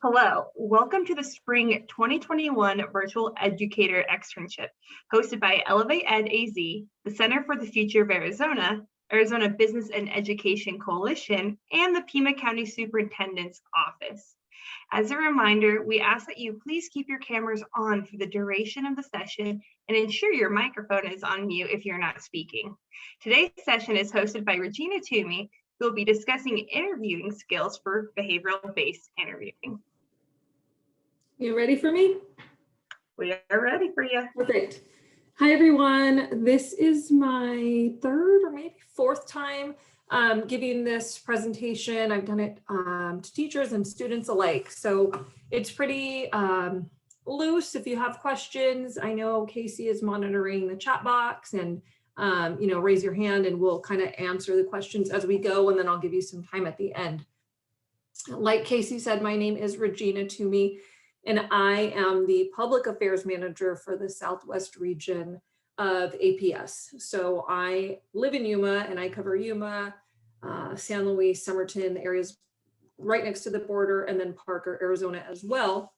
Hello, welcome to the Spring 2021 Virtual Educator Externship, hosted by ElevateEdAZ, the Center for the Future of Arizona, Arizona Business and Education Coalition, and the Pima County Superintendent's Office. As a reminder, we ask that you please keep your cameras on for the duration of the session and ensure your microphone is on mute if you're not speaking. Today's session is hosted by Regina Toomey, who will be discussing interviewing skills for behavioral-based interviewing. You ready for me? We are ready for you. Perfect. Hi, everyone. This is my third or maybe fourth time giving this presentation. I've done it to teachers and students alike. So it's pretty loose. If you have questions, I know Casey is monitoring the chat box and raise your hand and we'll kind of answer the questions as we go, and then I'll give you some time at the end. Like Casey said, my name is Regina Toomey, and I am the Public Affairs Manager for the Southwest region of APS. So I live in Yuma and I cover Yuma, San Luis, Somerton, the areas right next to the border, and then Parker, Arizona as well.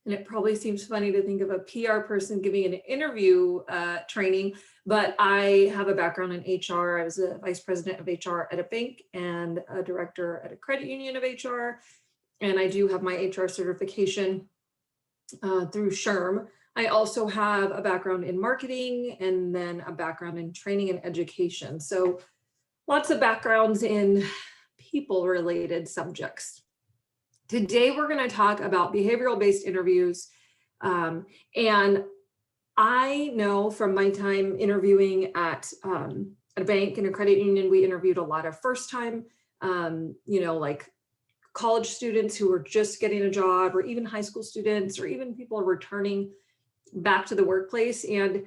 And it probably seems funny to think of a PR person giving an interview training, but I have a background in HR. I was a vice president of HR at a bank and a director at a credit union of HR. And I do have my HR certification through SHRM. I also have a background in marketing and then a background in training and education. So lots of backgrounds in people-related subjects. Today, we're going to talk about behavioral-based interviews. And I know from my time interviewing at a bank and a credit union, we interviewed a lot of first-time, like college students who were just getting a job, or even high school students, or even people returning back to the workplace. And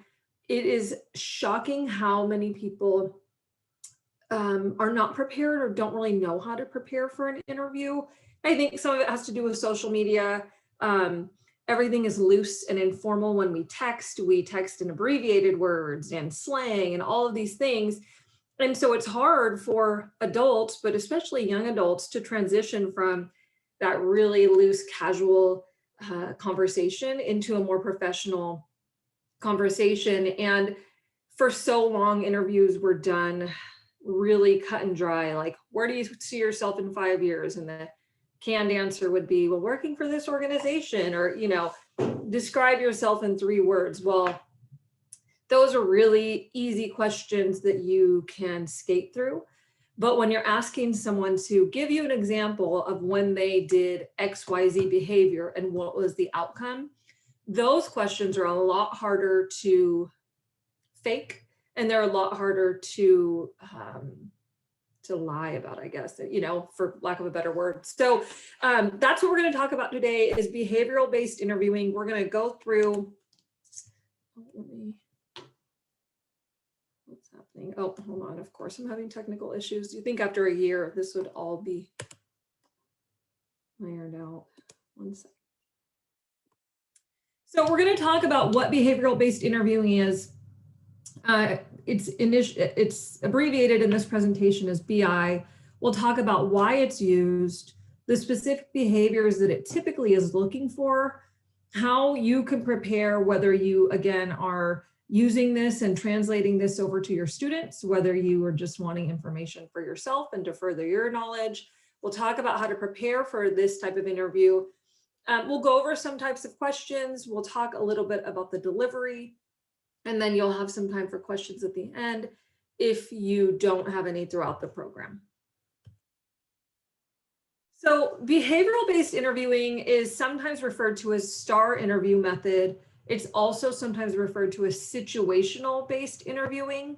it is shocking how many people are not prepared or don't really know how to prepare for an interview. I think some of it has to do with social media. Everything is loose and informal when we text in abbreviated words and slang and all of these things. And so it's hard for adults, but especially young adults, to transition from that really loose, casual conversation into a more professional conversation. And for so long, interviews were done really cut and dry, like, where do you see yourself in 5 years? And the canned answer would be, well, working for this organization, or, describe yourself in 3 words. Well, those are really easy questions that you can skate through. But when you're asking someone to give you an example of when they did XYZ behavior and what was the outcome, those questions are a lot harder to fake, and they're a lot harder to lie about, I guess, for lack of a better word. So that's what we're going to talk about today is behavioral-based interviewing. We're going to go through, what's happening? Oh, hold on. Of course, I'm having technical issues. Do you think after a year, this would all be ironed out? 1 second. So we're going to talk about what behavioral-based interviewing is. It's abbreviated in this presentation as BI. We'll talk about why it's used, the specific behaviors that it typically is looking for, how you can prepare, whether you, again, are using this and translating this over to your students, whether you are just wanting information for yourself and to further your knowledge. We'll talk about how to prepare for this type of interview. We'll go over some types of questions. We'll talk a little bit about the delivery, and then you'll have some time for questions at the end if you don't have any throughout the program. So behavioral-based interviewing is sometimes referred to as STAR interview method. It's also sometimes referred to as situational-based interviewing,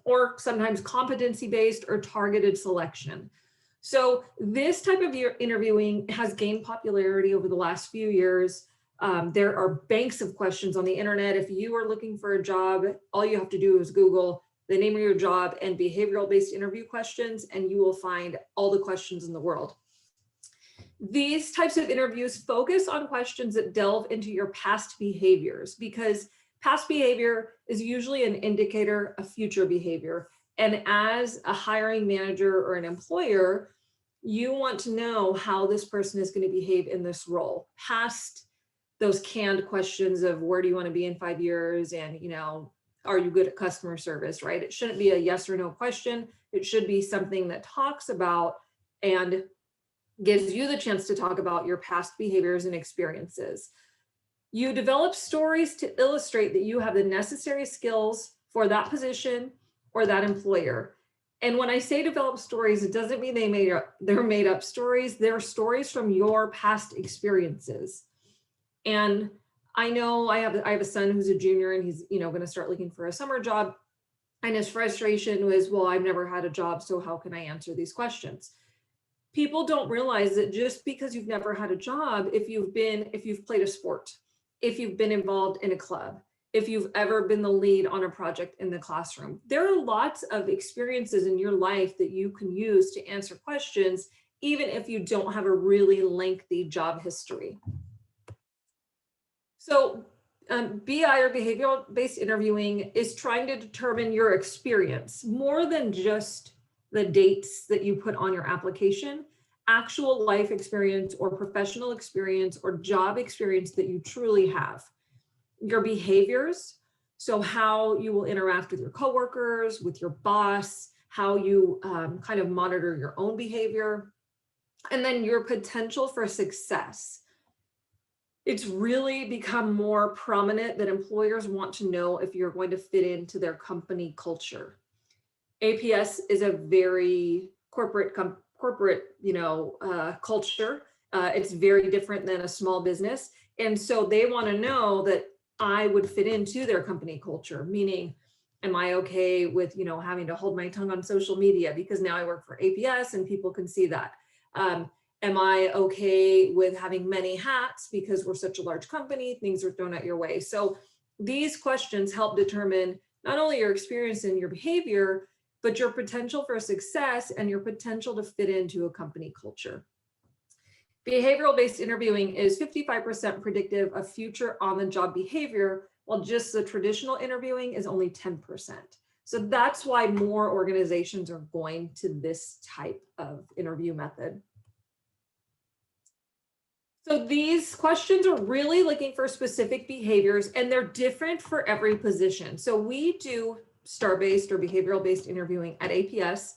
or sometimes competency-based or targeted selection. So this type of interviewing has gained popularity over the last few years. There are banks of questions on the internet. If you are looking for a job, all you have to do is Google the name of your job and behavioral-based interview questions, and you will find all the questions in the world. These types of interviews focus on questions that delve into your past behaviors, because past behavior is usually an indicator of future behavior. And as a hiring manager or an employer, You want to know how this person is going to behave in this role, past those canned questions of where do you want to be in 5 years, and are you good at customer service, right? It shouldn't be a yes or no question. It should be something that talks about and gives you the chance to talk about your past behaviors and experiences. You develop stories to illustrate that you have the necessary skills for that position or that employer. And when I say develop stories, it doesn't mean they're made up stories. They're stories from your past experiences. And I know I have a son who's a junior, and he's going to start looking for a summer job. And his frustration was, well, I've never had a job, so how can I answer these questions? People don't realize that just because you've never had a job, if you've played a sport, if you've been involved in a club, if you've ever been the lead on a project in the classroom, there are lots of experiences in your life that you can use to answer questions, even if you don't have a really lengthy job history. So BI, or behavioral-based interviewing, is trying to determine your experience more than just the dates that you put on your application, actual life experience or professional experience or job experience that you truly have. Your behaviors, so how you will interact with your coworkers, with your boss, how you kind of monitor your own behavior, and then your potential for success. It's really become more prominent that employers want to know if you're going to fit into their company culture. APS is a very corporate culture. It's very different than a small business. And so they want to know that I would fit into their company culture, meaning, am I okay with, having to hold my tongue on social media because now I work for APS and people can see that? Am I okay with having many hats because we're such a large company, things are thrown at your way? So these questions help determine not only your experience and your behavior, but your potential for success and your potential to fit into a company culture. Behavioral-based interviewing is 55% predictive of future on-the-job behavior, while just the traditional interviewing is only 10%. So that's why more organizations are going to this type of interview method. So these questions are really looking for specific behaviors, and they're different for every position. So we do STAR-based or behavioral-based interviewing at APS.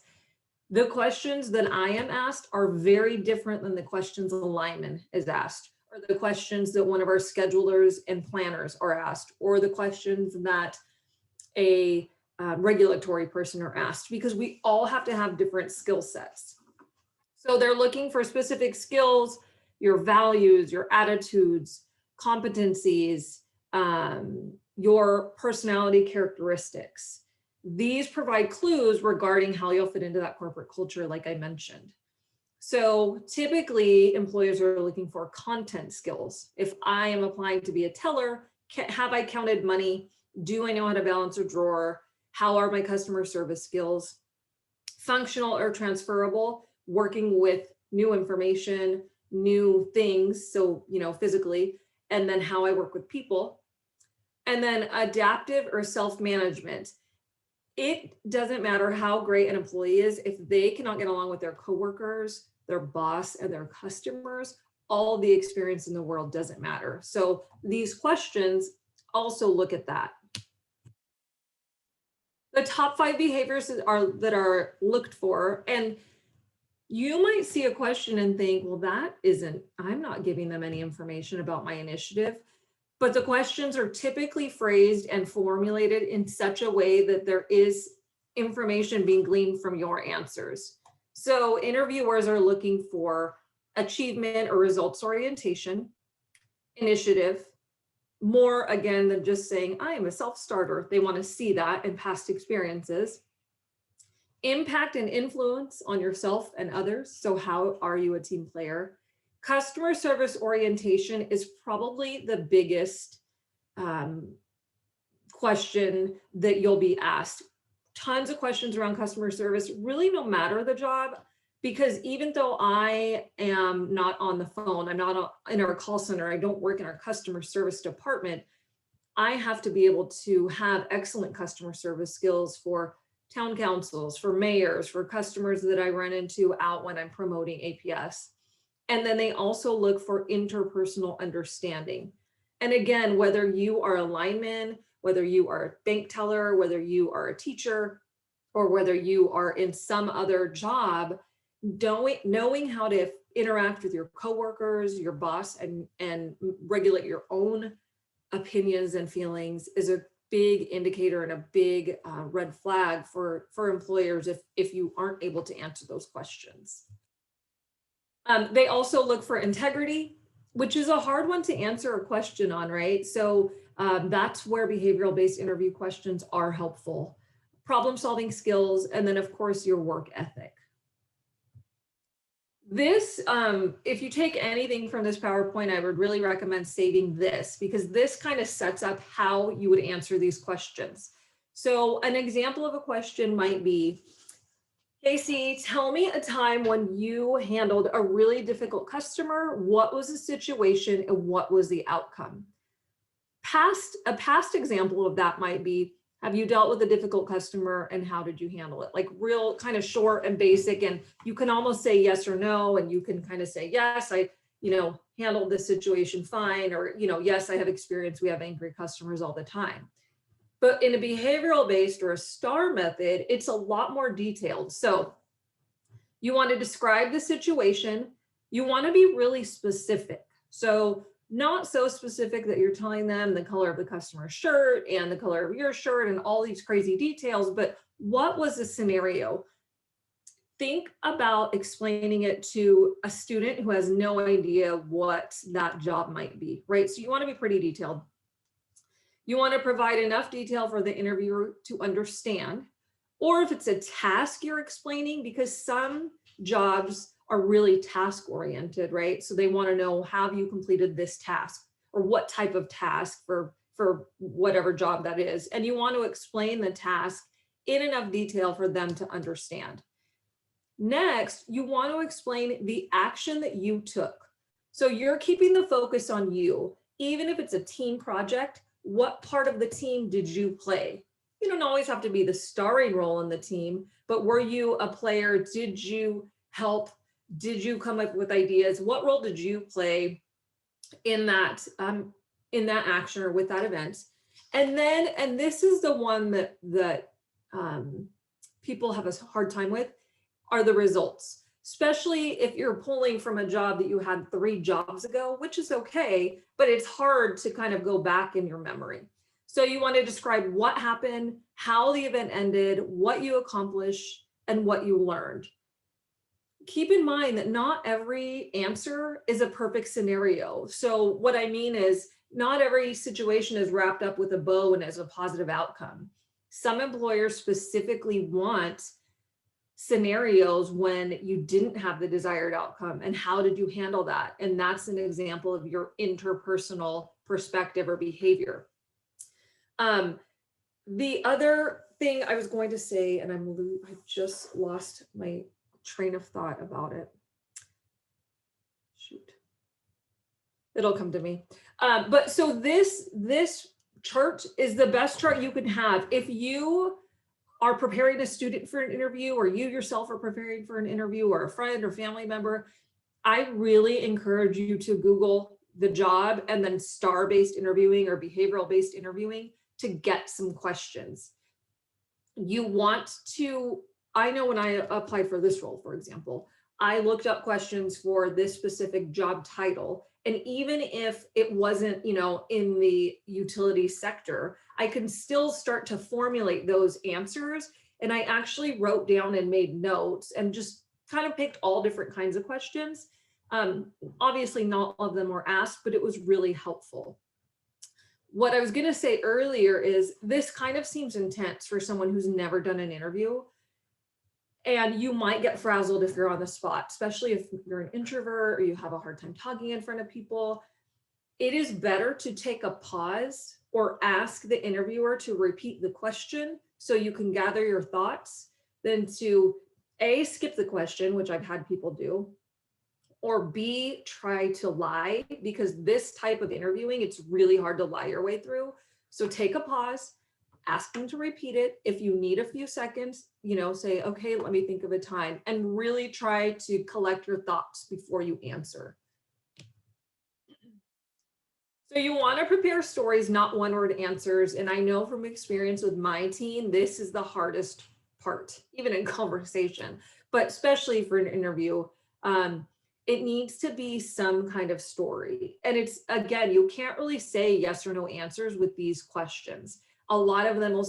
The questions that I am asked are very different than the questions a lineman is asked, or the questions that one of our schedulers and planners are asked, or the questions that a regulatory person are asked, because we all have to have different skill sets. So they're looking for specific skills, your values, your attitudes, competencies, your personality characteristics. These provide clues regarding how you'll fit into that corporate culture, like I mentioned. So typically employers are looking for content skills. If I am applying to be a teller, have I counted money? Do I know how to balance a drawer? How are my customer service skills? Functional or transferable, working with new information, new things, so physically, and then how I work with people. And then adaptive or self-management. It doesn't matter how great an employee is, if they cannot get along with their coworkers, their boss, and their customers, all the experience in the world doesn't matter. So these questions also look at that. The top 5 behaviors that are looked for, and you might see a question and think, well, I'm not giving them any information about my initiative. But the questions are typically phrased and formulated in such a way that there is information being gleaned from your answers. So interviewers are looking for achievement or results orientation, initiative, more again than just saying, I am a self-starter. They want to see that in past experiences. Impact and influence on yourself and others. So how are you a team player? Customer service orientation is probably the biggest question that you'll be asked. Tons of questions around customer service, really no matter the job, because even though I am not on the phone, I'm not in our call center, I don't work in our customer service department, I have to be able to have excellent customer service skills for town councils, for mayors, for customers that I run into out when I'm promoting APS. And then they also look for interpersonal understanding. And again, whether you are a lineman, whether you are a bank teller, whether you are a teacher, or whether you are in some other job, knowing how to interact with your coworkers, your boss, and regulate your own opinions and feelings is a big indicator and a big red flag for employers if you aren't able to answer those questions. They also look for integrity, which is a hard one to answer a question on, right? So that's where behavioral-based interview questions are helpful. Problem-solving skills, and then of course your work ethic. This, if you take anything from this PowerPoint, I would really recommend saving this, because this kind of sets up how you would answer these questions. So an example of a question might be, Casey, tell me a time when you handled a really difficult customer. What was the situation and what was the outcome? A past example of that might be, have you dealt with a difficult customer and how did you handle it? Like real kind of short and basic, and you can almost say yes or no, and you can kind of say, yes, I handled this situation fine, or, yes, I have experience. We have angry customers all the time. But in a behavioral based or a STAR method, it's a lot more detailed. So you want to describe the situation. You want to be really specific. So not so specific that you're telling them the color of the customer's shirt and the color of your shirt and all these crazy details, but what was the scenario? Think about explaining it to a student who has no idea what that job might be, right? So you want to be pretty detailed. You want to provide enough detail for the interviewer to understand, or if it's a task you're explaining, because some jobs are really task oriented, right? So they want to know, have you completed this task, or what type of task for whatever job that is. And you want to explain the task in enough detail for them to understand. Next, you want to explain the action that you took. So you're keeping the focus on you, even if it's a team project. What part of the team did you play? You don't always have to be the starring role in the team, but were you a player? Did you help? Did you come up with ideas? What role did you play in that action or with that event? And this is the one that people have a hard time with, are the results, especially if you're pulling from a job that you had 3 jobs ago, which is okay, but it's hard to kind of go back in your memory. So you want to describe what happened, how the event ended, what you accomplished, and what you learned. Keep in mind that not every answer is a perfect scenario. So what I mean is, not every situation is wrapped up with a bow and as a positive outcome. Some employers specifically want scenarios when you didn't have the desired outcome, and how did you handle that? And that's an example of your interpersonal perspective or behavior. The other thing I was going to say, and I just lost my train of thought about it. Shoot, it'll come to me. But so this chart is the best chart you can have if you are preparing a student for an interview, or you yourself are preparing for an interview, or a friend or family member. I really encourage you to Google the job and then STAR-based interviewing or behavioral-based interviewing to get some questions. You want to, I know when I applied for this role, for example, I looked up questions for this specific job title. And even if it wasn't, in the utility sector, I can still start to formulate those answers. And I actually wrote down and made notes and just kind of picked all different kinds of questions. Obviously, not all of them were asked, but it was really helpful. What I was going to say earlier is this kind of seems intense for someone who's never done an interview. And you might get frazzled if you're on the spot, especially if you're an introvert or you have a hard time talking in front of people. It is better to take a pause or ask the interviewer to repeat the question so you can gather your thoughts than to A, skip the question, which I've had people do, or B, try to lie, because this type of interviewing, it's really hard to lie your way through. So take a pause, ask them to repeat it. If you need a few seconds, say, okay, let me think of a time, and really try to collect your thoughts before you answer. So you want to prepare stories, not one-word answers. And I know from experience with my team, this is the hardest part, even in conversation, but especially for an interview. It needs to be some kind of story. And it's, again, you can't really say yes or no answers with these questions. A lot of them will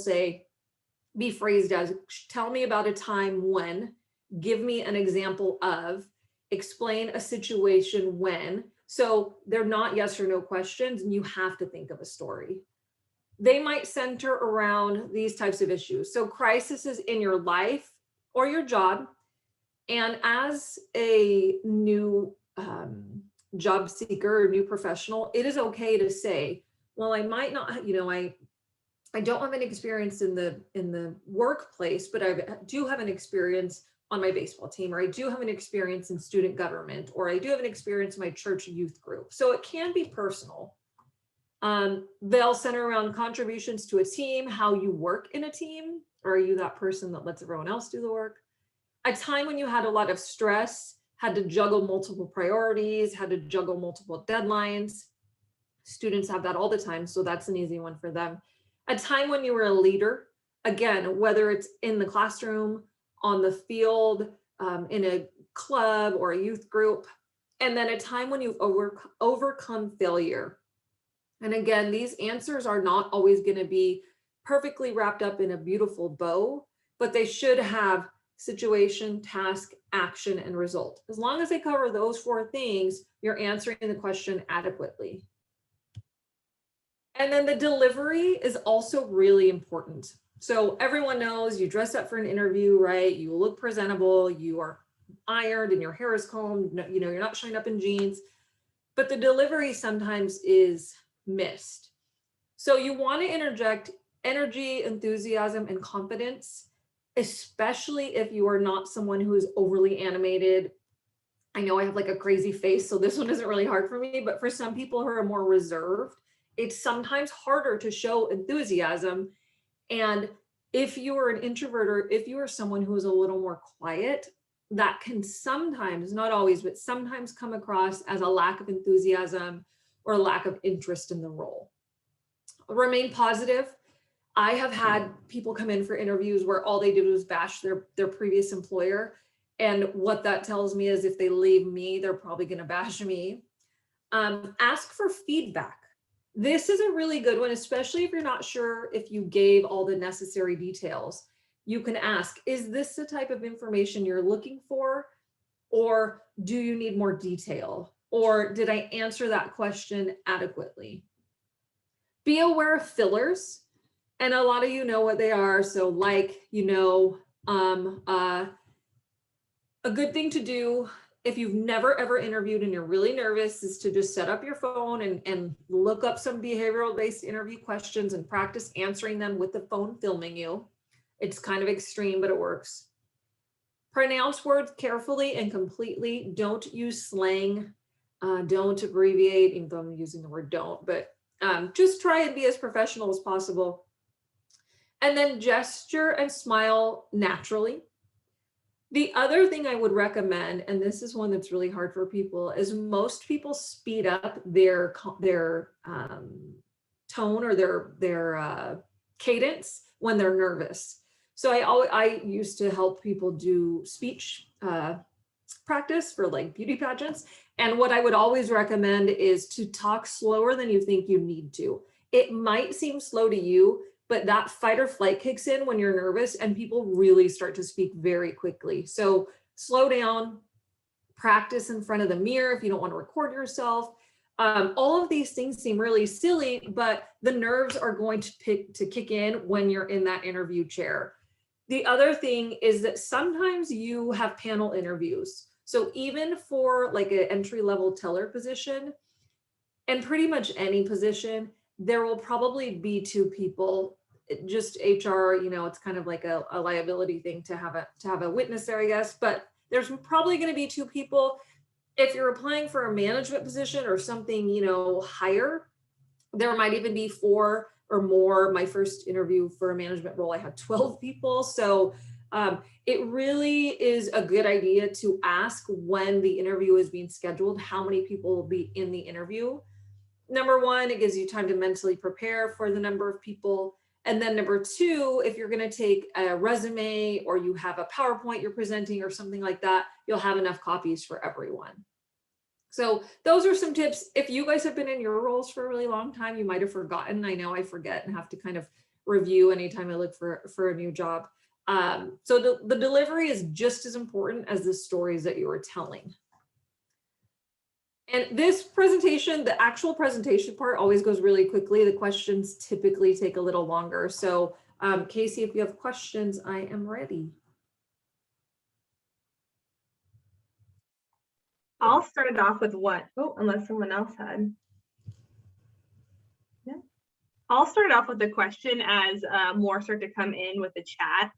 be phrased as, tell me about a time when, give me an example of, explain a situation when. So they're not yes or no questions, and you have to think of a story. They might center around these types of issues. So crises in your life or your job. And as a new job seeker or new professional, it is okay to say, well, I might not, I don't have any experience in the workplace, but I do have an experience on my baseball team, or I do have an experience in student government, or I do have an experience in my church youth group. So it can be personal. They'll center around contributions to a team, how you work in a team, or are you that person that lets everyone else do the work? A time when you had a lot of stress, had to juggle multiple priorities, had to juggle multiple deadlines. Students have that all the time, so that's an easy one for them. A time when you were a leader, again, whether it's in the classroom, on the field, in a club or a youth group, and then a time when you've overcome failure. And again, these answers are not always going to be perfectly wrapped up in a beautiful bow, but they should have situation, task, action, and result. As long as they cover those 4 things, you're answering the question adequately. And then the delivery is also really important. So everyone knows you dress up for an interview, right? You look presentable, you are ironed and your hair is combed, you're not showing up in jeans, but the delivery sometimes is missed. So you want to interject energy, enthusiasm, and confidence, especially if you are not someone who is overly animated. I know I have like a crazy face, so this one isn't really hard for me, but for some people who are more reserved, it's sometimes harder to show enthusiasm. And if you are an introvert, or if you are someone who is a little more quiet, that can sometimes, not always, but sometimes come across as a lack of enthusiasm or a lack of interest in the role. Remain positive. I have had people come in for interviews where all they did was bash their previous employer. And what that tells me is if they leave me, they're probably going to bash me. Ask for feedback. This is a really good one, especially if you're not sure if you gave all the necessary details. You can ask, is this the type of information you're looking for? Or do you need more detail? Or did I answer that question adequately? Be aware of fillers. And a lot of you know what they are. So a good thing to do if you've never ever interviewed and you're really nervous is to just set up your phone and look up some behavioral based interview questions and practice answering them with the phone filming you. It's kind of extreme, but it works. Pronounce words carefully and completely. Don't use slang. Don't abbreviate, even though I'm using the word don't, but just try and be as professional as possible. And then gesture and smile naturally. The other thing I would recommend, and this is one that's really hard for people, is most people speed up their tone or their cadence when they're nervous. So I used to help people do speech practice for like beauty pageants. And what I would always recommend is to talk slower than you think you need to. It might seem slow to you, but that fight or flight kicks in when you're nervous and people really start to speak very quickly. So slow down, practice in front of the mirror if you don't want to record yourself. All of these things seem really silly, but the nerves are going to kick in when you're in that interview chair. The other thing is that sometimes you have panel interviews. So even for like an entry-level teller position, and pretty much any position, there will probably be 2 people. Just HR, it's kind of like a liability thing to have a witness there, I guess, but there's probably going to be 2 people. If you're applying for a management position or something, higher, there might even be 4 or more. My first interview for a management role, I had 12 people. So it really is a good idea to ask when the interview is being scheduled, how many people will be in the interview. Number one, it gives you time to mentally prepare for the number of people. And then number two, if you're going to take a resume or you have a PowerPoint you're presenting or something like that, you'll have enough copies for everyone. So those are some tips. If you guys have been in your roles for a really long time, you might have forgotten. I know I forget and have to kind of review anytime I look for a new job. So the delivery is just as important as the stories that you are telling. And this presentation, the actual presentation part always goes really quickly. The questions typically take a little longer. So Casey, if you have questions, I am ready. I'll start it off with what? Oh, unless someone else had. Yeah. I'll start it off with a question as more start to come in with the chat.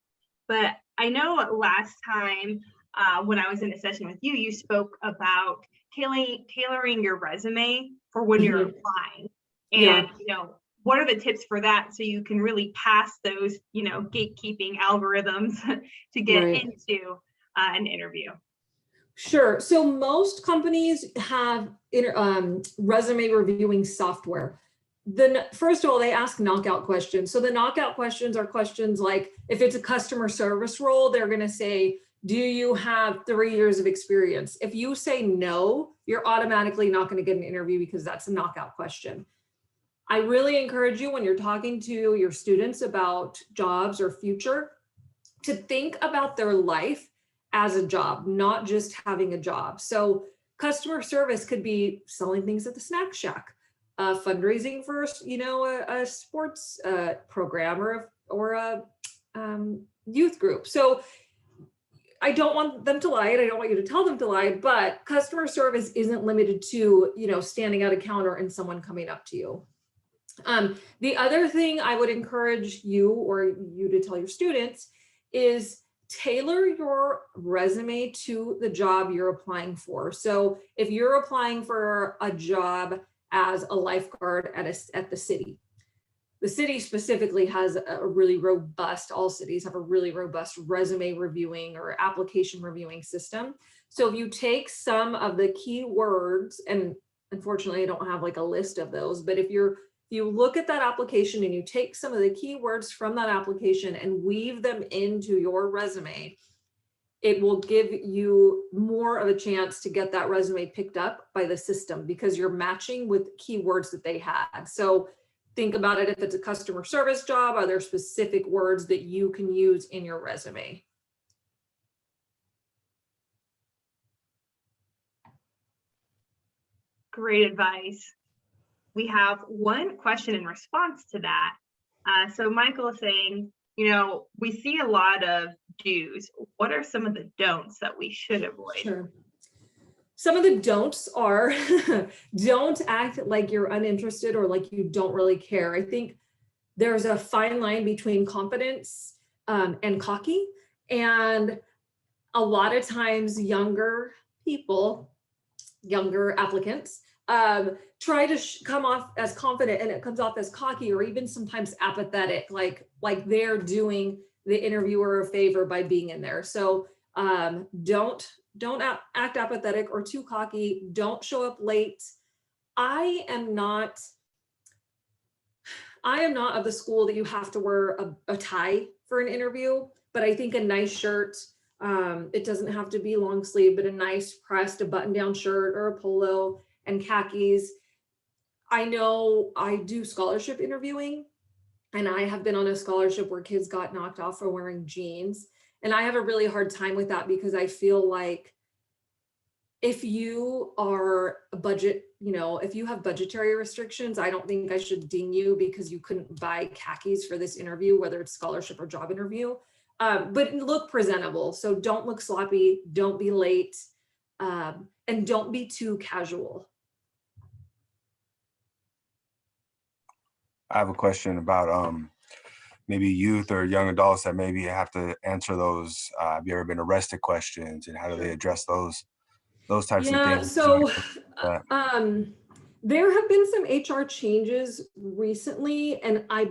But I know last time when I was in a session with you, you spoke about tailoring your resume for when you're applying. And, you know, what are the tips for that so you can really pass those, you know, gatekeeping algorithms to get into an interview? Sure. So most companies have resume reviewing software. First of all, they ask knockout questions. So the knockout questions are questions like, if it's a customer service role, they're going to say, do you have 3 years of experience? If you say no, you're automatically not going to get an interview because that's a knockout question. I really encourage you when you're talking to your students about jobs or future to think about their life as a job, not just having a job. So customer service could be selling things at the snack shack, fundraising for, you know, a sports program or a youth group. So I don't want them to lie, and I don't want you to tell them to lie, but customer service isn't limited to, you know, standing at a counter and someone coming up to you. The other thing I would encourage you or you to tell your students is tailor your resume to the job you're applying for. So if you're applying for a job as a lifeguard at the city specifically has a really robust, all cities have a really robust resume reviewing or application reviewing system. So if you take some of the keywords, and unfortunately I don't have like a list of those, but if you look at that application and you take some of the keywords from that application and weave them into your resume, it will give you more of a chance to get that resume picked up by the system because you're matching with keywords that they had. So think about it, if it's a customer service job, are there specific words that you can use in your resume? Great advice. We have one question in response to that. So Michael is saying, you know, we see a lot of do's. What are some of the don'ts that we should avoid? Sure. Some of the don'ts are don't act like you're uninterested or like you don't really care. I think there's a fine line between confidence and cocky. And a lot of times younger people, younger applicants, try to come off as confident and it comes off as cocky or even sometimes apathetic, like they're doing the interviewer a favor by being in there. So don't act apathetic or too cocky. Don't show up late. I am not of the school that you have to wear a tie for an interview, but I think a nice shirt, it doesn't have to be long sleeve, but a nice pressed, a button down shirt or a polo and khakis. I know I do scholarship interviewing and I have been on a scholarship where kids got knocked off for wearing jeans. And I have a really hard time with that because I feel like if you are a budget, you know, if you have budgetary restrictions, I don't think I should ding you because you couldn't buy khakis for this interview, whether it's scholarship or job interview, but look presentable. So don't look sloppy, don't be late, and don't be too casual. I have a question about maybe youth or young adults that maybe have to answer those have you ever been arrested questions, and how do they address those types of things? So There have been some HR changes recently, and I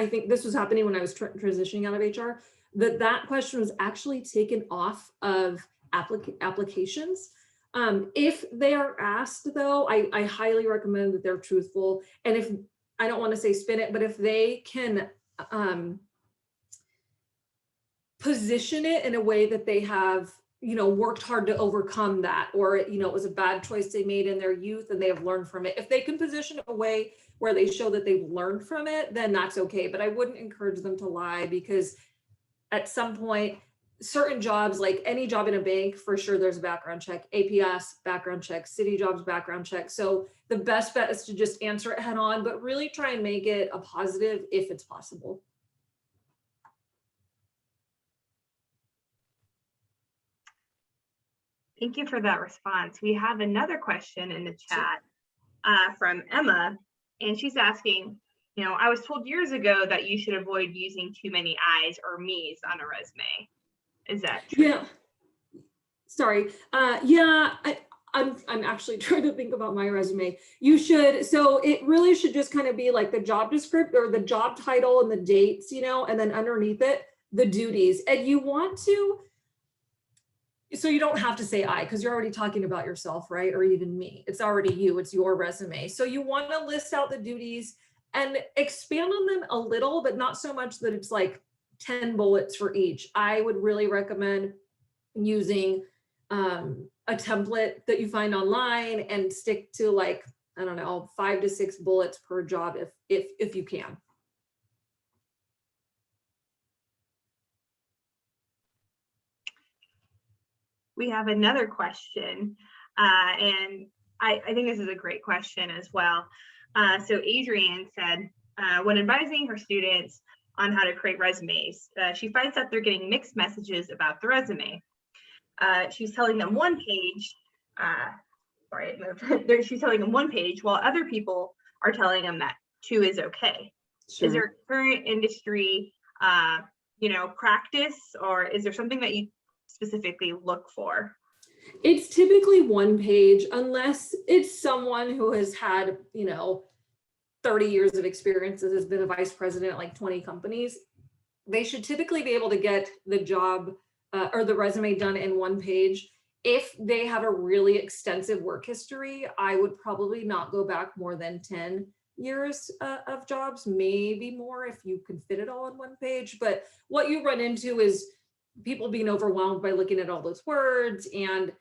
think this was happening when I was transitioning out of HR, that question was actually taken off of applications. If they are asked though, I highly recommend that they're truthful. And if, I don't want to say spin it, but if they can position it in a way that they have, worked hard to overcome that, or, it was a bad choice they made in their youth and they have learned from it. If they can position it a way where they show that they've learned from it, then that's okay. But I wouldn't encourage them to lie, because at some point, certain jobs, like any job in a bank, for sure there's a background check, APS, background check, city jobs, background check. So the best bet is to just answer it head on, but really try and make it a positive if it's possible. Thank you for that response. We have another question in the chat from Emma, and she's asking, I was told years ago that you should avoid using too many I's or me's on a resume. Is that true? Yeah. Sorry. Yeah, I'm actually trying to think about my resume. You should, so it really should just kind of be like the job description or the job title and the dates, and then underneath it, the duties. And you want to, so you don't have to say I, because you're already talking about yourself, right? Or even me. It's already you, it's your resume. So you want to list out the duties and expand on them a little, but not so much that it's like 10 bullets for each. I would really recommend using a template that you find online and stick to, like, I don't know, 5 to 6 bullets per job if you can. We have another question, and I think this is a great question as well. So Adrienne said, when advising her students on how to create resumes, she finds that they're getting mixed messages about the resume. She's telling them one page, sorry, it moved. She's telling them one page, while other people are telling them that 2 is okay. Sure. Is there current industry, practice, or is there something that you specifically look for? It's typically 1 page, unless it's someone who has had, 30 years of experience, has been a vice president at like 20 companies. They should typically be able to get the job or the resume done in 1 page. If they have a really extensive work history, I would probably not go back more than 10 years of jobs, maybe more if you can fit it all in 1 page. But what you run into is people being overwhelmed by looking at all those words, and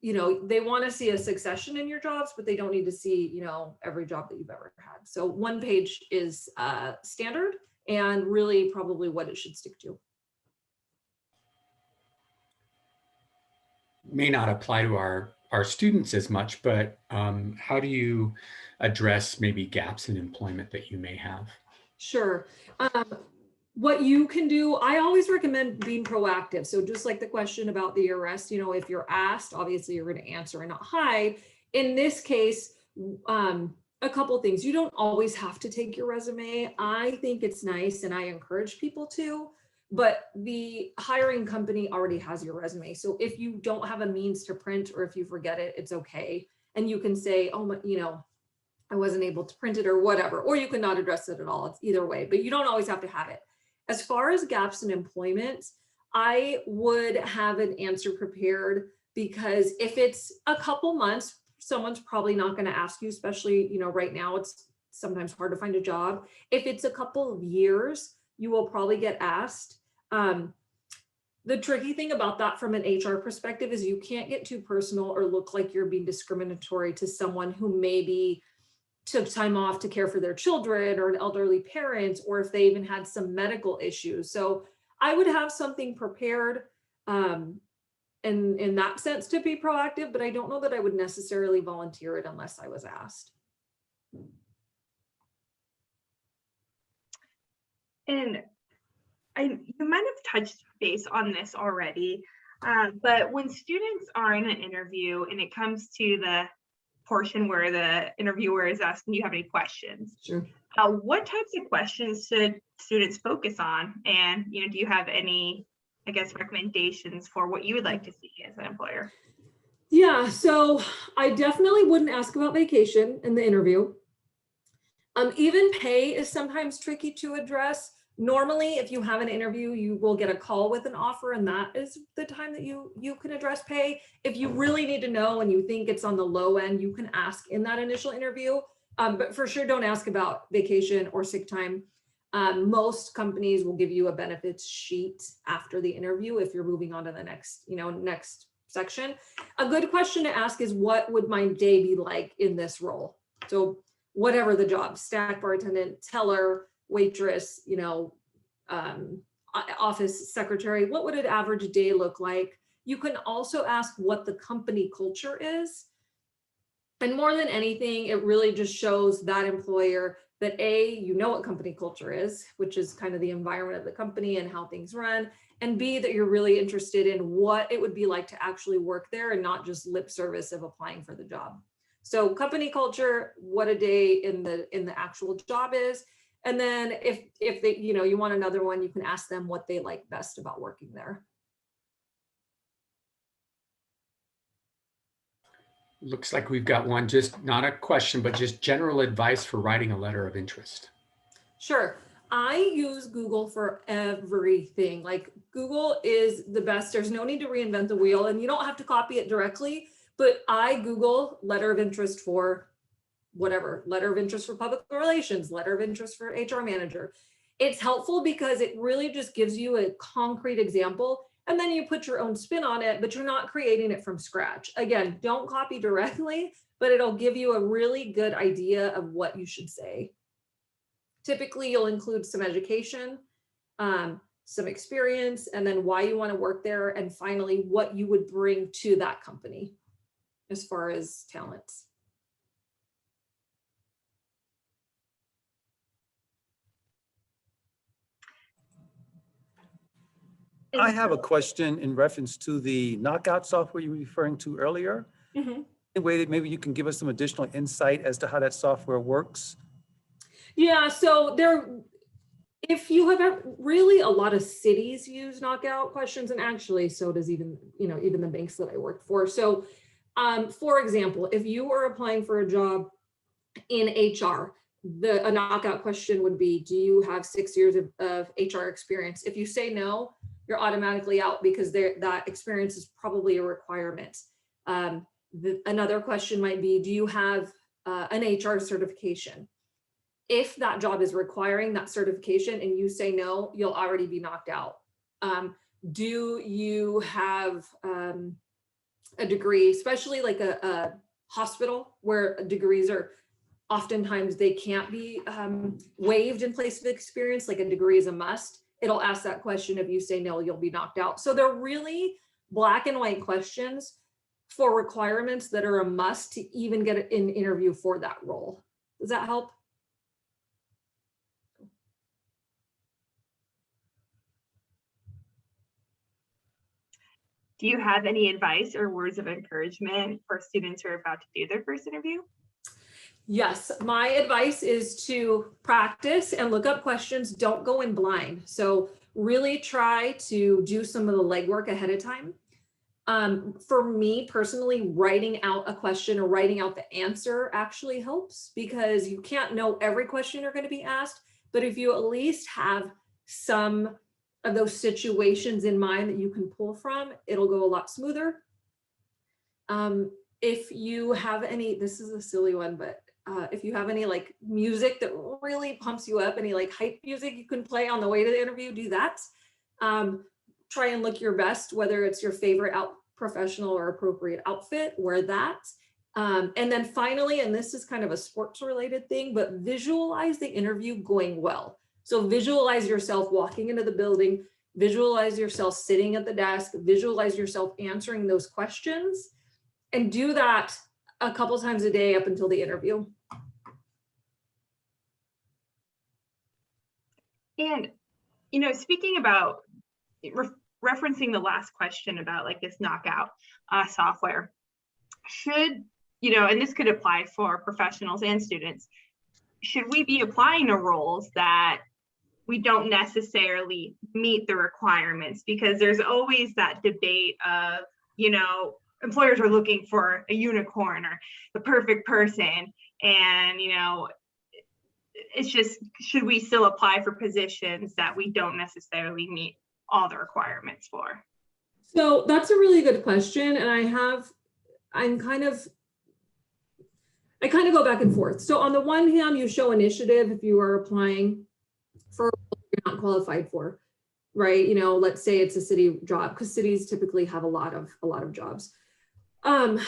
they want to see a succession in your jobs, but they don't need to see every job that you've ever had. So 1 page is standard, and really probably what it should stick to. May not apply to our students as much, but how do you address maybe gaps in employment that you may have? Sure. What you can do, I always recommend being proactive. So just like the question about the arrest, if you're asked, obviously you're going to answer and not hide. In this case, a couple of things. You don't always have to take your resume. I think it's nice, and I encourage people to, but the hiring company already has your resume. So if you don't have a means to print, or if you forget it, it's okay. And you can say, oh, I wasn't able to print it or whatever, or you can not address it at all. It's either way, but you don't always have to have it. As far as gaps in employment, I would have an answer prepared, because if it's a couple months, someone's probably not going to ask you, especially, right now it's sometimes hard to find a job. If it's a couple of years, you will probably get asked. The tricky thing about that from an HR perspective is you can't get too personal or look like you're being discriminatory to someone who maybe took time off to care for their children, or an elderly parent, or if they even had some medical issues. So I would have something prepared in that sense to be proactive, but I don't know that I would necessarily volunteer it unless I was asked. And you might have touched base on this already, but when students are in an interview and it comes to the portion where the interviewer is asking, do you have any questions? Sure. What types of questions should students focus on? And, do you have any, recommendations for what you would like to see as an employer? Yeah, so I definitely wouldn't ask about vacation in the interview. Even pay is sometimes tricky to address. Normally, if you have an interview, you will get a call with an offer, and that is the time that you can address pay. If you really need to know and you think it's on the low end, you can ask in that initial interview. But for sure, don't ask about vacation or sick time. Most companies will give you a benefits sheet after the interview if you're moving on to the next, next section. A good question to ask is, what would my day be like in this role? So whatever the job, staff bar attendant, teller, waitress, office secretary, what would an average day look like? You can also ask what the company culture is. And more than anything, it really just shows that employer that A, what company culture is, which is kind of the environment of the company and how things run, and B, that you're really interested in what it would be like to actually work there and not just lip service of applying for the job. So company culture, what a day in the actual job is. And then if they, you want another one, you can ask them what they like best about working there. Looks like we've got one, just not a question, but just general advice for writing a letter of interest. Sure. I use Google for everything. Like, Google is the best. There's no need to reinvent the wheel, and you don't have to copy it directly, but I Google letter of interest for whatever, letter of interest for public relations, letter of interest for HR manager. It's helpful because it really just gives you a concrete example, and then you put your own spin on it, but you're not creating it from scratch. Again, don't copy directly, but it'll give you a really good idea of what you should say. Typically, you'll include some education, some experience, and then why you want to work there, and finally, what you would bring to that company as far as talents. I have a question in reference to the knockout software you were referring to earlier. Mm-hmm. Any way that maybe you can give us some additional insight as to how that software works? Yeah, so if you have really, a lot of cities use knockout questions, and actually so does even the banks that I worked for. So for example, if you are applying for a job in HR, a knockout question would be, do you have 6 years of HR experience? If you say no, you're automatically out because that experience is probably a requirement. Another question might be, do you have an HR certification? If that job is requiring that certification and you say no, you'll already be knocked out. Do you have a degree, especially like a hospital where degrees are oftentimes they can't be waived in place of experience, like a degree is a must. It'll ask that question. If you say no, you'll be knocked out. So they're really black and white questions for requirements that are a must to even get an interview for that role. Does that help? Do you have any advice or words of encouragement for students who are about to do their first interview? Yes, my advice is to practice and look up questions. Don't go in blind. So really try to do some of the legwork ahead of time. For me personally, writing out a question or writing out the answer actually helps, because you can't know every question you're going to be asked, but if you at least have some of those situations in mind that you can pull from, it'll go a lot smoother. If you have any, this is a silly one, but if you have any like music that really pumps you up, any like hype music you can play on the way to the interview, do that. Try and look your best, whether it's your favorite professional or appropriate outfit, wear that. And then finally, and this is kind of a sports related thing, but visualize the interview going well. So visualize yourself walking into the building, visualize yourself sitting at the desk, visualize yourself answering those questions, and do that a couple times a day up until the interview. And, speaking about referencing the last question about like this knockout software, should, and this could apply for professionals and students, should we be applying to roles that we don't necessarily meet the requirements? Because there's always that debate of, employers are looking for a unicorn or the perfect person. And, you know, it's just, should we still apply for positions that we don't necessarily meet all the requirements for? So that's a really good question. And I kind of go back and forth. So on the one hand, you show initiative if you are applying for a role you're not qualified for, right? You know, let's say it's a city job, because cities typically have a lot of jobs. On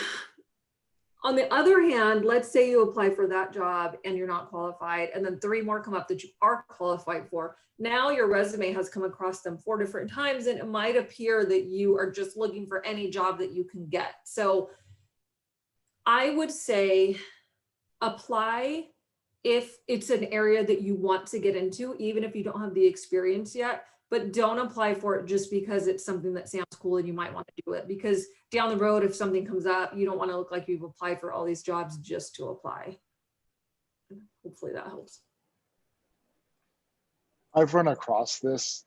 the other hand, let's say you apply for that job and you're not qualified, and then 3 more come up that you are qualified for. Now your resume has come across them 4 different times, and it might appear that you are just looking for any job that you can get. So I would say apply if it's an area that you want to get into, even if you don't have the experience yet. But don't apply for it just because it's something that sounds cool and you might want to do it, because down the road, if something comes up, you don't want to look like you've applied for all these jobs just to apply. Hopefully that helps. I've run across this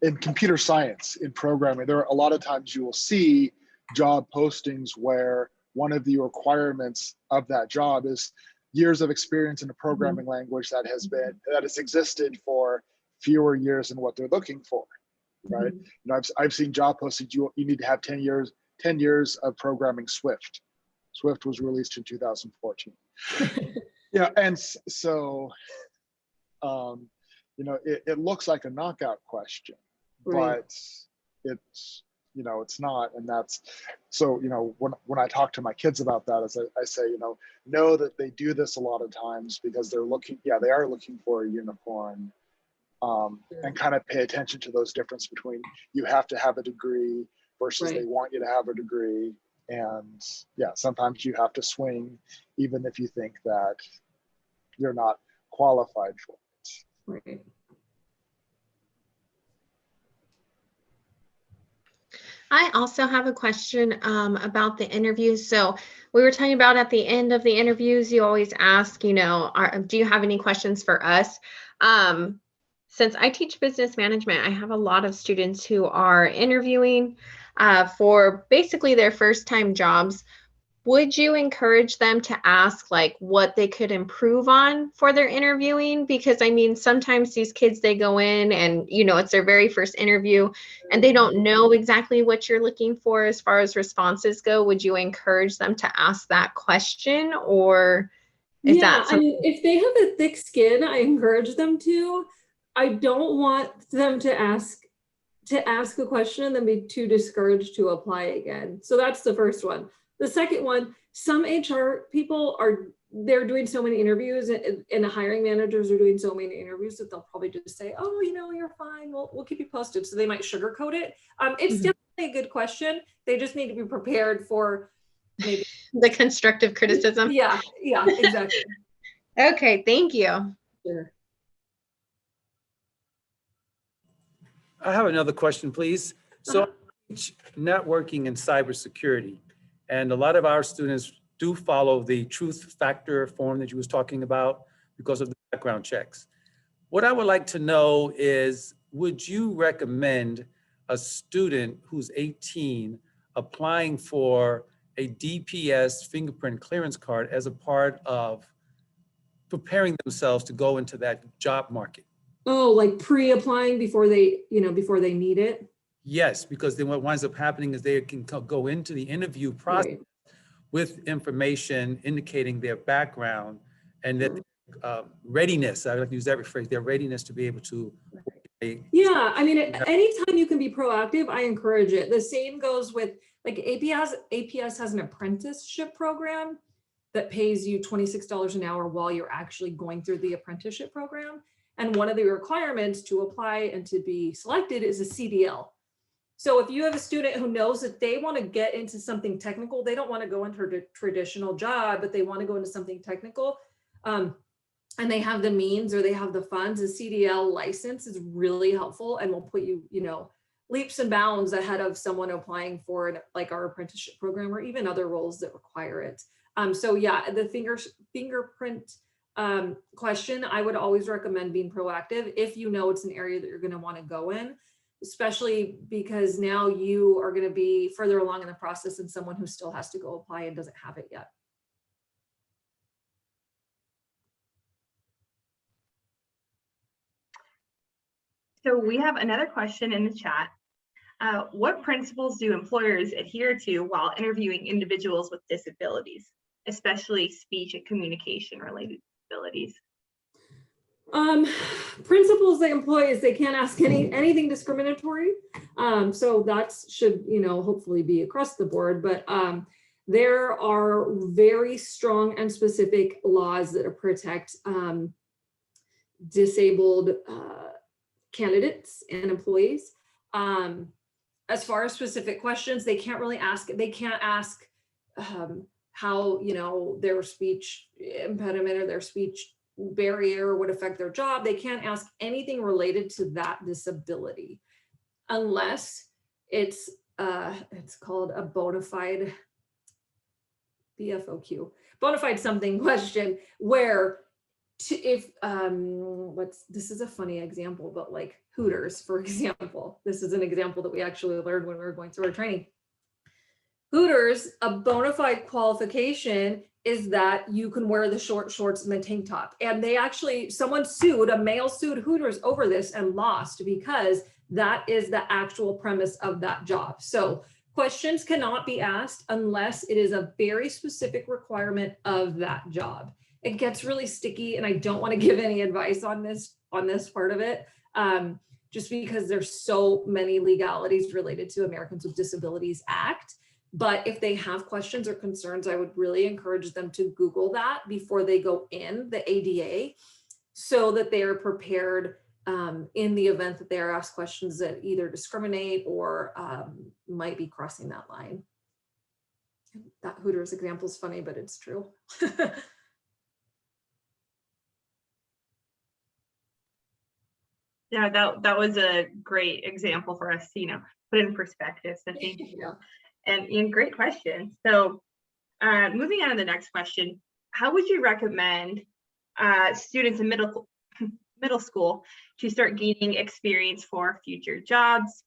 in computer science, in programming. There are a lot of times you will see job postings where one of the requirements of that job is years of experience in a programming language that has existed for fewer years than what they're looking for, right? You know, I've seen job postings, you need to have 10 years of programming Swift. Swift was released in 2014. Yeah, and so, you know, it looks like a knockout question, Right. but it's, you know, it's not. And that's, so, you know, when I talk to my kids about that, as I say, you know that they do this a lot of times because they're looking, they are looking for a unicorn. And kind of pay attention to those differences between you have to have a degree versus Right. they want you to have a degree. And sometimes you have to swing, even if you think that you're not qualified for it. Right. I also have a question about the interviews. So we were talking about at the end of the interviews, you always ask, you know, do you have any questions for us? Since I teach business management, I have a lot of students who are interviewing for basically their first time jobs. Would you encourage them to ask like what they could improve on for their interviewing? Because I mean, sometimes these kids, they go in and, you know, it's their very first interview and they don't know exactly what you're looking for as far as responses go. Would you encourage them to ask that question, or is that something? I mean, if they have a thick skin, I encourage them to. I don't want them to ask a question and then be too discouraged to apply again. So that's the first one. The second one, some HR people they're doing so many interviews, and the hiring managers are doing so many interviews that they'll probably just say, oh, you know, you're fine. We'll keep you posted. So they might sugarcoat it. It's definitely a good question. They just need to be prepared for maybe The constructive criticism. Yeah, exactly. Okay, thank you. Sure. I have another question, please. So I teach networking and cybersecurity, and a lot of our students do follow the truth factor form that you was talking about because of the background checks. What I would like to know is, would you recommend a student who's 18 applying for a DPS fingerprint clearance card as a part of preparing themselves to go into that job market? Oh, like pre-applying before they need it? Yes, because then what winds up happening is they can go into the interview process Right. with information indicating their background and that readiness, I like to use that phrase, their readiness to be able to. Yeah, I mean, anytime you can be proactive, I encourage it. The same goes with like APS has an apprenticeship program that pays you $26 an hour while you're actually going through the apprenticeship program. And one of the requirements to apply and to be selected is a CDL. So if you have a student who knows that they want to get into something technical, they don't want to go into a traditional job, but they want to go into something technical, and they have the means or they have the funds, a CDL license is really helpful and will put you, leaps and bounds ahead of someone applying for like our apprenticeship program or even other roles that require it. So yeah, the fingerprint question, I would always recommend being proactive if you know it's an area that you're going to want to go in. especially because now you are going to be further along in the process than someone who still has to go apply and doesn't have it yet. So we have another question in the chat. What principles do employers adhere to while interviewing individuals with disabilities, especially speech and communication related disabilities? Principles they employ is they can't ask anything discriminatory. So that should, hopefully be across the board, but there are very strong and specific laws that protect disabled candidates and employees. As far as specific questions, they can't really ask, how, their speech impediment or their speech barrier would affect their job. They can't ask anything related to that disability unless it's called a bona fide BFOQ, bona fide something question, where this is a funny example, but like Hooters, for example, this is an example that we actually learned when we were going through our training. Hooters, a bona fide qualification is that you can wear the short shorts and the tank top. And they actually, a male sued Hooters over this and lost, because that is the actual premise of that job. So questions cannot be asked unless it is a very specific requirement of that job. It gets really sticky, and I don't want to give any advice on this part of it, just because there's so many legalities related to Americans with Disabilities Act. But if they have questions or concerns, I would really encourage them to Google that before they go in the ADA, so that they are prepared in the event that they are asked questions that either discriminate or might be crossing that line. That Hooters example is funny, but it's true. Yeah, that was a great example for us to, put in perspective. So thank you. And great question. So moving on to the next question, how would you recommend students in middle school to start gaining experience for future jobs?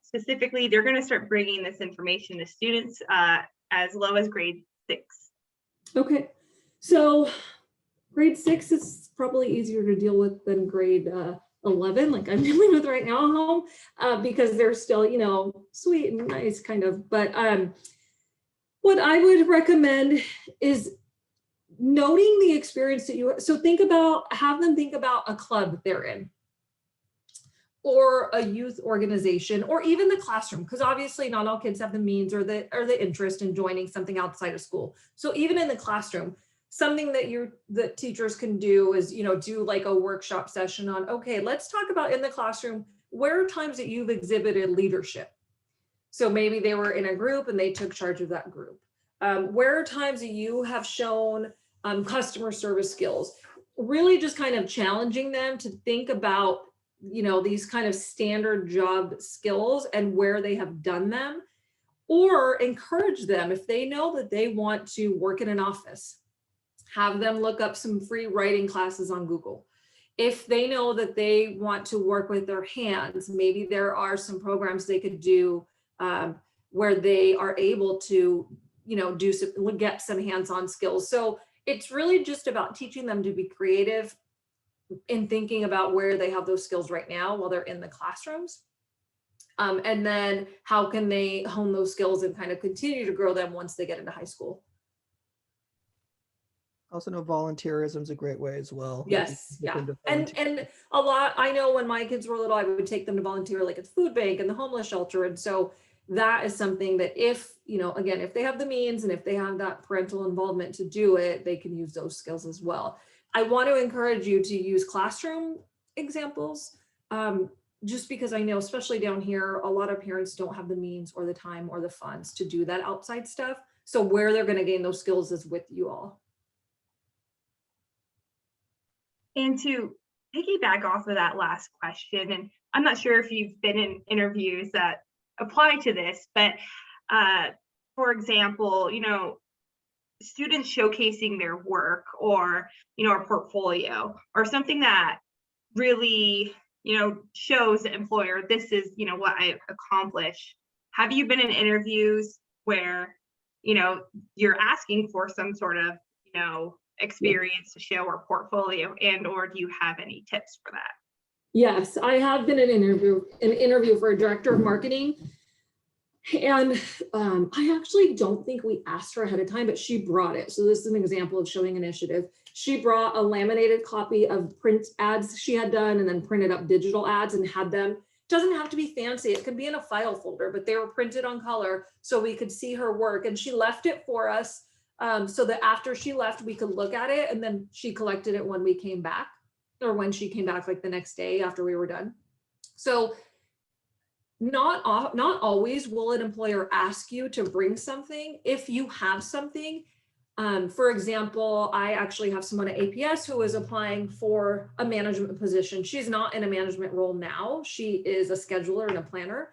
Specifically, they're going to start bringing this information to students as low as grade 6. Okay, so grade 6 is probably easier to deal with than grade 11, like I'm dealing with right now at home, because they're still, sweet and nice kind of. But what I would recommend is noting the experience that so have them think about a club they're in, or a youth organization, or even the classroom, because obviously not all kids have the means or the interest in joining something outside of school. So even in the classroom, something that teachers can do is, do like a workshop session on, okay, let's talk about in the classroom, where are times that you've exhibited leadership? So maybe they were in a group and they took charge of that group. Where are times that you have shown customer service skills? Really just kind of challenging them to think about, these kind of standard job skills and where they have done them, or encourage them if they know that they want to work in an office. Have them look up some free writing classes on Google. If they know that they want to work with their hands, maybe there are some programs they could do where they are able to, get some hands-on skills. So it's really just about teaching them to be creative in thinking about where they have those skills right now while they're in the classrooms. And then how can they hone those skills and kind of continue to grow them once they get into high school. Also know volunteerism is a great way as well. Yes, yeah. And a lot, I know when my kids were little, I would take them to volunteer like at the food bank and the homeless shelter. And so that is something that if, again, if they have the means and if they have that parental involvement to do it, they can use those skills as well. I want to encourage you to use classroom examples, just because I know, especially down here, a lot of parents don't have the means or the time or the funds to do that outside stuff. So where they're going to gain those skills is with you all. And to piggyback off of that last question, and I'm not sure if you've been in interviews that apply to this, but for example, students showcasing their work or, a portfolio or something that really shows the employer, this is, what I accomplish. Have you been in interviews where, you're asking for some sort of, experience to show or portfolio, and or do you have any tips for that? Yes, I have been in an interview for a director of marketing. And I actually don't think we asked her ahead of time, but she brought it. So this is an example of showing initiative. She brought a laminated copy of print ads she had done and then printed up digital ads and had them. It doesn't have to be fancy. It could be in a file folder, but they were printed on color so we could see her work. And she left it for us so that after she left, we could look at it. And then she collected it when we came back, or when she came back, like the next day after we were done. So not always will an employer ask you to bring something. If you have something, for example, I actually have someone at APS who is applying for a management position. She's not in a management role now. She is a scheduler and a planner.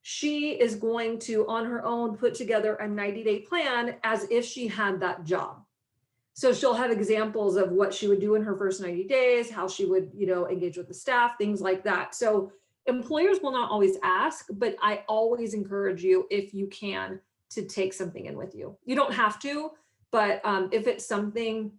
She is going to, on her own, put together a 90-day plan as if she had that job. So she'll have examples of what she would do in her first 90 days, how she would, engage with the staff, things like that. So employers will not always ask, but I always encourage you, if you can, to take something in with you. You don't have to, but if it's something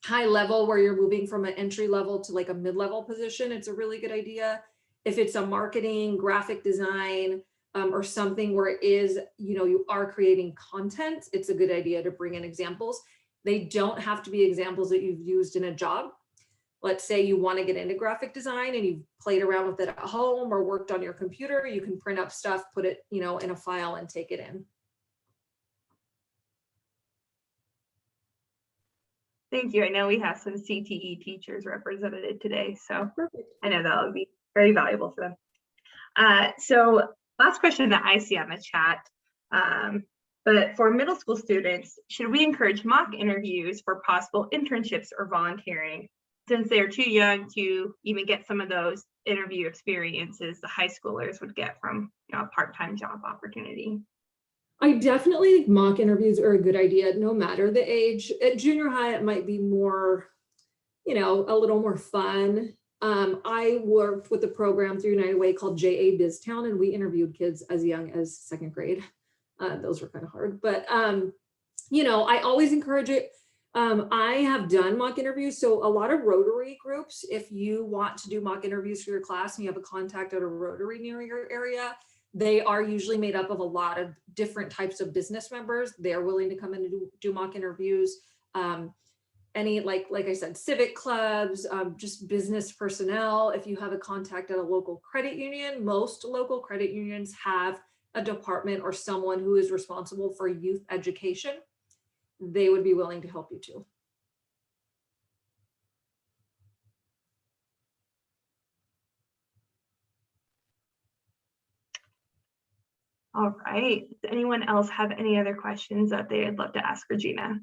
high level where you're moving from an entry level to like a mid-level position, it's a really good idea. If it's a marketing, graphic design, or something where it is, you are creating content, it's a good idea to bring in examples. They don't have to be examples that you've used in a job. Let's say you want to get into graphic design and you've played around with it at home or worked on your computer, you can print up stuff, put it, in a file and take it in. Thank you. I know we have some CTE teachers represented today, so Perfect. I know that would be very valuable for them. So last question that I see on the chat, but for middle school students, should we encourage mock interviews for possible internships or volunteering, since they're too young to even get some of those interview experiences the high schoolers would get from a part-time job opportunity? I definitely think mock interviews are a good idea, no matter the age. At junior high, it might be more, a little more fun. I worked with a program through United Way called JA BizTown, and we interviewed kids as young as second grade. Those were kind of hard, but I always encourage it. I have done mock interviews. So a lot of Rotary groups, if you want to do mock interviews for your class and you have a contact at a Rotary near your area, they are usually made up of a lot of different types of business members. They're willing to come in and do mock interviews. Any, like I said, civic clubs, just business personnel. If you have a contact at a local credit union, most local credit unions have a department or someone who is responsible for youth education. They would be willing to help you too. All right. Does anyone else have any other questions that they'd love to ask Regina?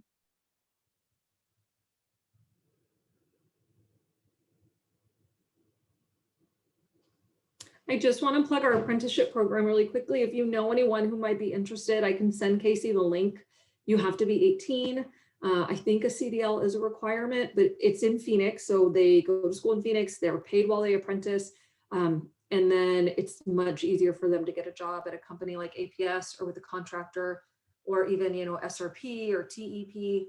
I just want to plug our apprenticeship program really quickly. If you know anyone who might be interested, I can send Casey the link. You have to be 18. I think a CDL is a requirement, but it's in Phoenix. So they go to school in Phoenix, they're paid while they apprentice. And then it's much easier for them to get a job at a company like APS or with a contractor, or even, SRP or TEP.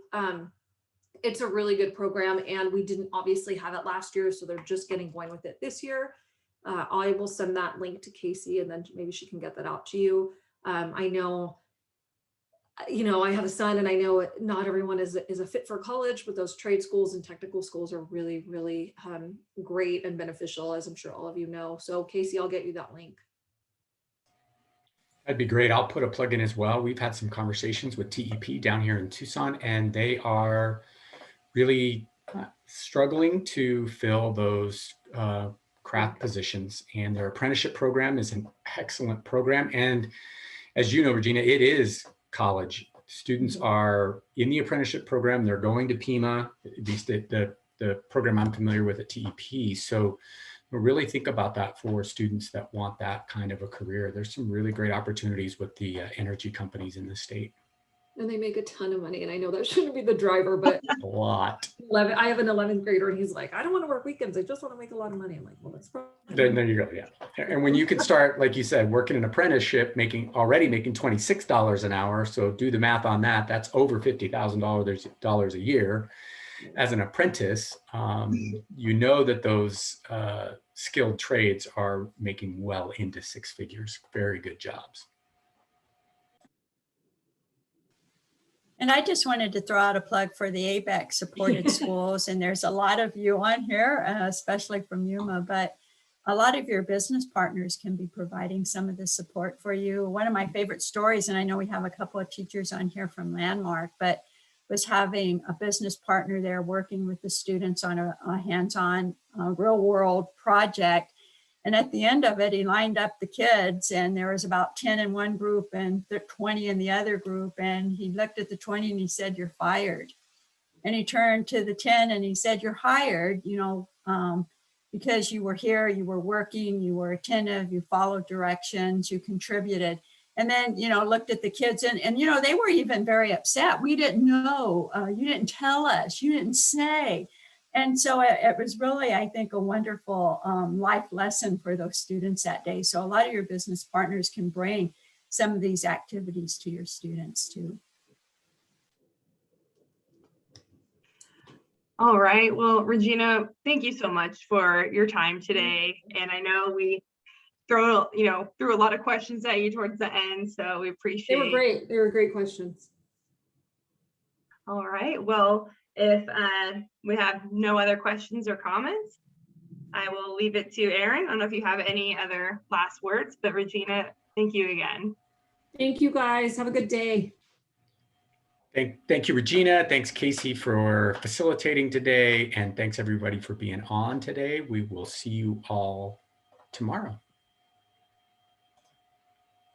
It's a really good program, and we didn't obviously have it last year, so they're just getting going with it this year. I will send that link to Casey, and then maybe she can get that out to you. I know, I have a son, and I know not everyone is a fit for college, but those trade schools and technical schools are really, really great and beneficial, as I'm sure all of you know. So Casey, I'll get you that link. That'd be great. I'll put a plug in as well. We've had some conversations with TEP down here in Tucson, and they are really struggling to fill those craft positions, and their apprenticeship program is an excellent program. And as you know, Regina, it is college. Students are in the apprenticeship program. They're going to Pima, at least the program I'm familiar with at TEP. So really think about that for students that want that kind of a career. There's some really great opportunities with the energy companies in the state. And they make a ton of money. And I know that shouldn't be the driver, but A lot. I have an 11th grader and he's like, I don't want to work weekends. I just want to make a lot of money. I'm like, well, that's probably. There you go. Yeah. And when you can start, like you said, working an apprenticeship, already making $26 an hour. So do the math on that. That's over $50,000 a year as an apprentice. You know that those skilled trades are making well into six figures. Very good jobs. And I just wanted to throw out a plug for the ABEC supported schools. And there's a lot of you on here, especially from Yuma, but a lot of your business partners can be providing some of the support for you. One of my favorite stories, and I know we have a couple of teachers on here from Landmark, but was having a business partner there working with the students on a hands-on real world project. And at the end of it, he lined up the kids and there was about 10 in one group and 20 in the other group. And he looked at the 20 and he said, "You're fired." And he turned to the 10 and he said, "You're hired, because you were here, you were working, you were attentive, you followed directions, you contributed." And then, looked at the kids and they were even very upset. "We didn't know, you didn't tell us, you didn't say." And so it was really, I think, a wonderful life lesson for those students that day. So a lot of your business partners can bring some of these activities to your students too. All right. Well, Regina, thank you so much for your time today. And I know we threw a lot of questions at you towards the end, so we appreciate it. They were great. They were great questions. All right. Well, if we have no other questions or comments, I will leave it to Erin. I don't know if you have any other last words, but Regina, thank you again. Thank you guys. Have a good day. Thank you, Regina. Thanks, Casey, for facilitating today. And thanks everybody for being on today. We will see you all tomorrow.